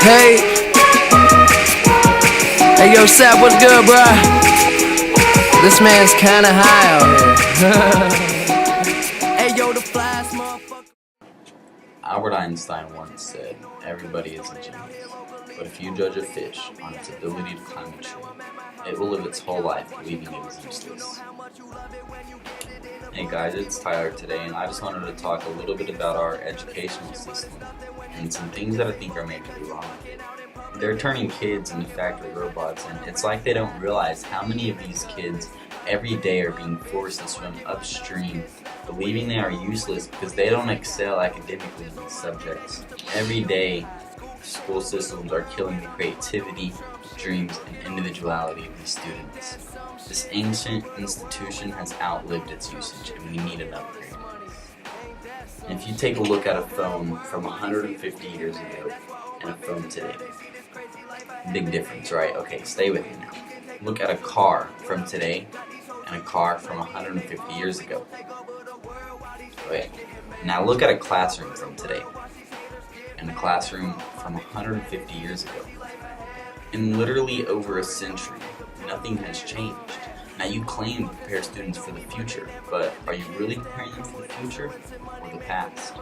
Hey, hey, yo, Sap, what's good, bruh? This man's kinda high out here. Hey, yo, the flies, motherfucker. Albert Einstein once said, "Everybody is a genius, but if you judge a fish on its ability to climb a tree, it will live its whole life believing it is useless." Hey guys, it's Tyler today, and I just wanted to talk a little bit about our educational system and some things that I think are majorly wrong. They're turning kids into factory robots, and it's like they don't realize how many of these kids every day are being forced to swim upstream, believing they are useless because they don't excel academically in these subjects. Every day, school systems are killing the creativity, dreams, and individuality of these students. This ancient institution has outlived its usage, and we need an upgrade. And if you take a look at a phone from 150 years ago and a phone today, big difference, right? Okay, stay with me now. Look at a car from today and a car from 150 years ago. Okay, now look at a classroom from today and a classroom from 150 years ago. In literally over a century, nothing has changed. Now you claim to prepare students for the future, but are you really preparing them for the future or the past?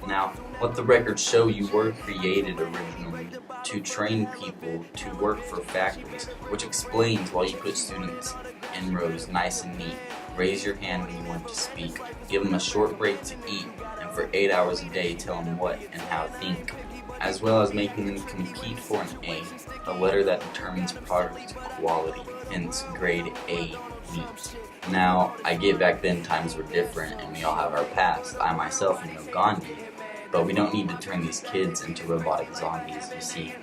Now, let the records show you were created originally to train people to work for factories, which explains why you put students in rows nice and neat. Raise your hand when you want to speak, give them a short break to eat, and for 8 hours a day tell them what and how to think, as well as making them compete for an A, a letter that determines product quality, hence grade A meat. Now, I get back then times were different and we all have our past. I myself know Gandhi, but we don't need to turn these kids into robotic zombies, you see.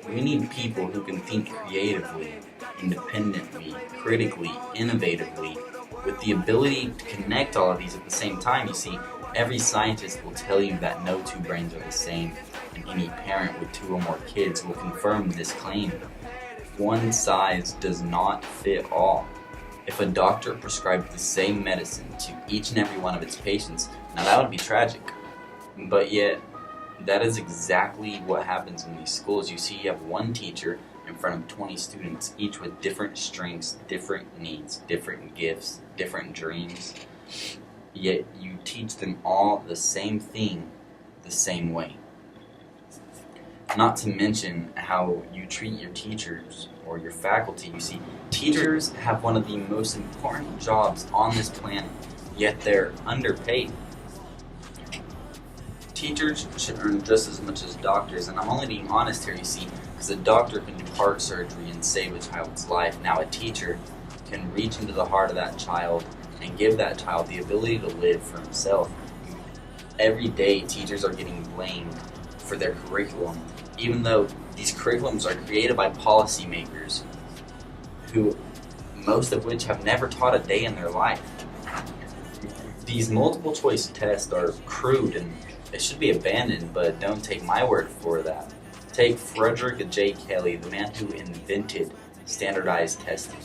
We need people who can think creatively, independently, critically, innovatively, with the ability to connect all of these at the same time, you see. Every scientist will tell you that no two brains are the same, and any parent with 2 or more kids will confirm this claim. One size does not fit all. If a doctor prescribed the same medicine to each and every one of its patients, now that would be tragic. But yet, that is exactly what happens in these schools. You see, you have one teacher in front of 20 students, each with different strengths, different needs, different gifts, different dreams. Yet you teach them all the same thing, the same way. Not to mention how you treat your teachers or your faculty. You see, teachers have one of the most important jobs on this planet, yet they're underpaid. Teachers should earn just as much as doctors, and I'm only being honest here, you see, because a doctor can do heart surgery and save a child's life. Now a teacher can reach into the heart of that child and give that child the ability to live for himself. Every day, teachers are getting blamed for their curriculum, even though these curriculums are created by policymakers, who most of which have never taught a day in their life. These multiple choice tests are crude and they should be abandoned, but don't take my word for that. Take Frederick J. Kelly, the man who invented standardized testing,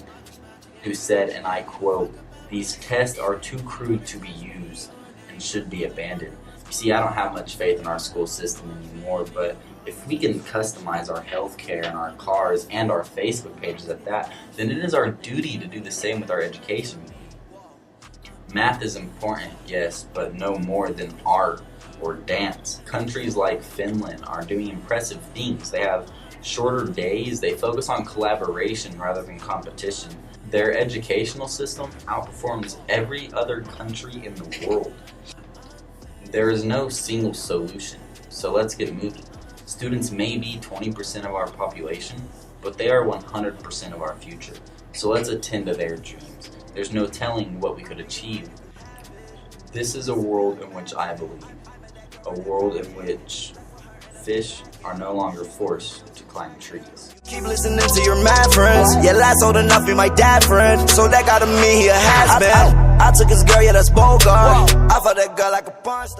who said, and I quote, "These tests are too crude to be used and should be abandoned." You see, I don't have much faith in our school system anymore, but if we can customize our healthcare and our cars and our Facebook pages at that, then it is our duty to do the same with our education. Math is important, yes, but no more than art or dance. Countries like Finland are doing impressive things. They have shorter days, they focus on collaboration rather than competition. Their educational system outperforms every other country in the world. There is no single solution, so let's get moving. Students may be 20% of our population, but they are 100% of our future. So let's attend to their dreams. There's no telling what we could achieve. This is a world in which I believe. A world in which fish are no longer forced to climb trees. Keep listening to your mad friends. Yeah, last old enough be my dad friend. So that gotta mean he a has-been. I took his girl, yeah, that's Bogart. I fought that girl like a porn star.